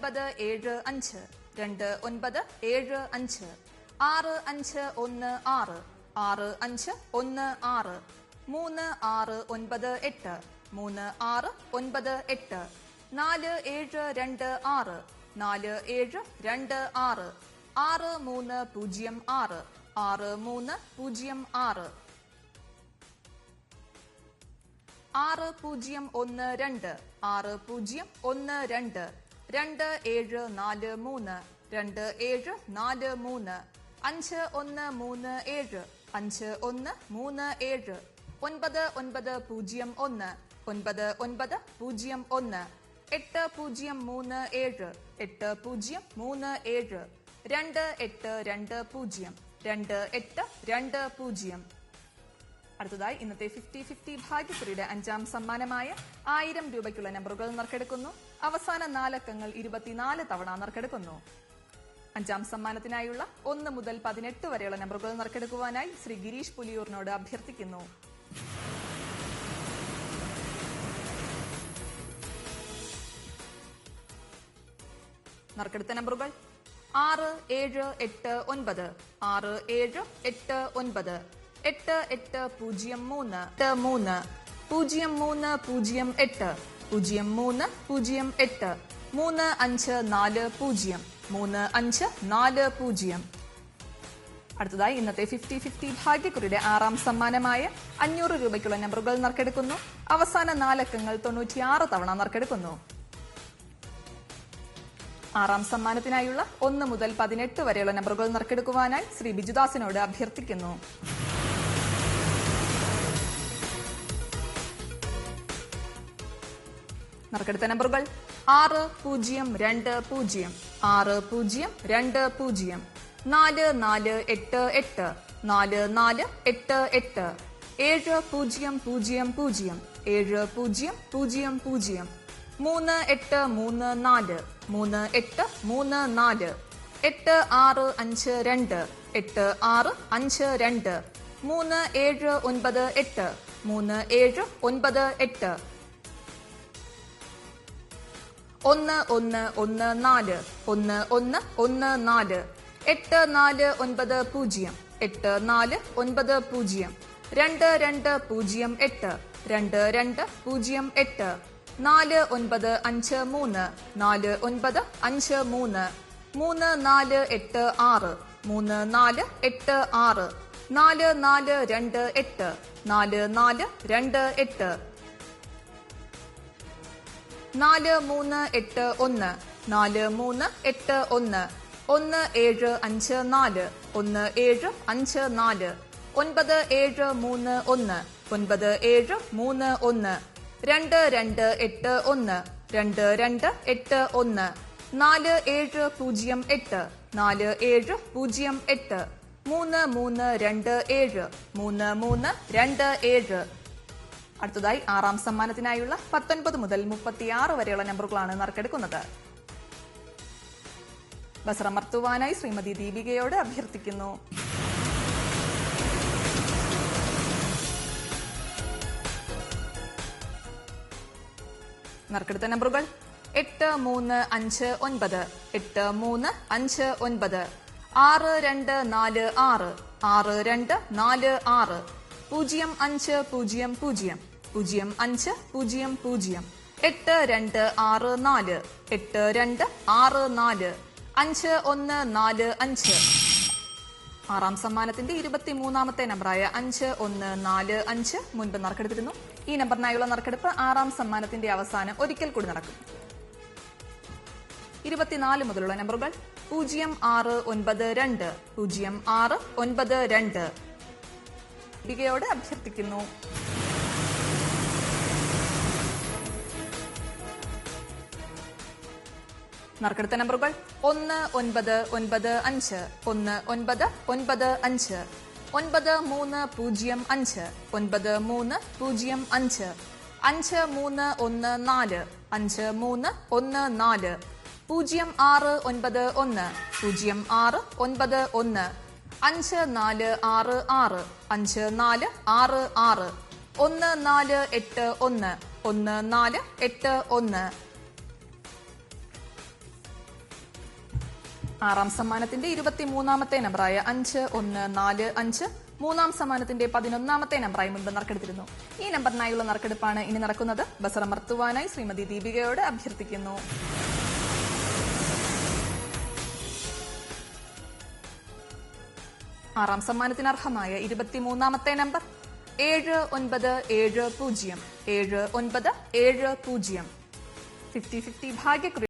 2975 2975 6516 6516 3698 3698 4726 4726 6306 6306 6012 6012 2743 2743 5137 5137 9901 9901 8037 8037 2820 2820. അടുത്തതായി ഇന്നത്തെ 50-50 ഭാഗ്യക്കുറിയുടെ 5ാം സമ്മാനമായ 1000 രൂപയ്ക്കുള്ള നമ്പറുകൾ നറുക്കെടുക്കുന്നു. അവസാന 4 അക്കങ്ങൾ 24 തവണ നറുക്കെടുക്കുന്നു. 5ാം സമ്മാനത്തിനായുള്ള 1 മുതൽ 18 വരെയുള്ള നമ്പറുകൾ നറുക്കെടുക്കുവാനായി ശ്രീ ഗിരീഷ് പുലിയൂരിനോട് അഭ്യർത്ഥിക്കുന്നു. നറുക്കെടുത്ത നമ്പറുകൾ 6, 7, 8, 9 6, 7, 8, 9 8, 8, 0, 3 3 0, 3, 0, 8 0, 3, 0, 8 3, 5, 4, 0 3, 5, 4, 0. അടുത്തതായി ഇന്നത്തെ 50-50 ഭാഗ്യക്കുറിയുടെ 6ാം സമ്മാനമായ 500 രൂപയ്ക്കുള്ള നമ്പറുകൾ നറുക്കെടുക്കുന്നു. അവസാന 4 അക്കങ്ങൾ 96 തവണ നറുക്കെടുക്കുന്നു. 6ാം സമ്മാനത്തിനായുള്ള 1 മുതൽ 18 വരെയുള്ള നമ്പറുകൾ നറുക്കെടുക്കുവാനായി ശ്രീ ബിജുദാസിനോട് അഭ്യർത്ഥിക്കുന്നു. നറുക്കെടുത്ത നമ്പറുകൾ 6, 0, 2, 0 6, 0, 2, 0 4, 4, 8, 8 4, 4, 8, 8 7, 0, 0, 0 7, 0, 0, 0 3, 8, 3, 4 3, 8, 3, 4 8, 6, 5, 2 8, 6, 5, 2 3, 7, 9, 8 3, 7, 9, 8 1, 1, 1, 4 1, 1, 1, 4 8, 4, 9, 0 8, 4, 9, 0 2, 2, 0, 8 2, 2, 0, 8 4, 9, 5, 3 4, 9, 5, 3 3, 4, 8, 6 3, 4, 8, 6 4, 4, 2, 8 4, 4, 2, 8 4, 3, 8, 1 4, 3, 8, 1 1, 7, 5, 4 1, 7, 5, 4 9, 7, 3, 1 9, 7, 3, 1 2, 2, 8, 1 2, 2, 8, 1 4, 7, 0, 8 4, 7, 0, 8 3, 3, 2, 7 3, 3, 2, 7. അടുത്തതായി 6ാം സമ്മാനത്തിനായുള്ള 19 മുതൽ 36 വരെയുള്ള നമ്പറുകളാണ് നറുക്കെടുക്കുന്നത്. ബസറമർത്തുവാനായി ശ്രീമതി ദീപികയോട് അഭ്യർത്ഥിക്കുന്നു. നറുക്കെടുത്ത നമ്പറുകൾ 8, 3, 5, 9 8, 3, 5, 9 6, 2, 4, 6 6, 2, 4, 6 0, 5, 0, 0 0, 5, 0, 0 8, 2, 6, 4 8, 2, 6, 4 5, 1, 4, 5. 6ാം സമ്മാനത്തിന്റെ 23ാമത്തെ നമ്പറായ 5, 1, 4, 5 മുൻപ് നറുക്കെടുത്തിരുന്നു. ഈ നമ്പറിനായുള്ള നറുക്കെടുപ്പ് 6ാം സമ്മാനത്തിന്റെ അവസാനം ഒരിക്കൽ കൂടി നടക്കും. 24 മുതലുള്ള നമ്പറുകൾ 0, 6, 9, 2 0, 6, 9, 2. ദീപികയോട് അഭ്യർത്ഥിക്കുന്നു. നറുക്കെടുത്ത നമ്പറുകൾ 1, 9, 9, 5 1, 9, 9, 5 9, 3, 0, 5 9, 3, 0, 5 5, 3, 1, 4 5, 3, 1, 4 0, 6, 9, 1 0, 6, 9, 1 5, 4, 6, 6 5, 4, 6, 6 1, 4, 8, 1 1, 4, 8, 1. ആറാം സമ്മാനത്തിന്റെ 23ാമത്തെ നമ്പറായ 5145 മൂന്നാം സമ്മാനത്തിന്റെ 11ാമത്തെ നമ്പറായി മുൻപ് നറുക്കെടുത്തിരുന്നു. ഈ നമ്പറിനായുള്ള നറുക്കെടുപ്പാണ് ഇനി നടക്കുന്നത്. ബസറമർത്തുവാനായി ശ്രീമതി ദീപികയോട് അഭ്യർത്ഥിക്കുന്നു. ആറാം സമ്മാനത്തിന് അർഹമായ 23ാമത്തെ നമ്പർ 7970 7970. 50-50 ഭാഗ്യക്കുറി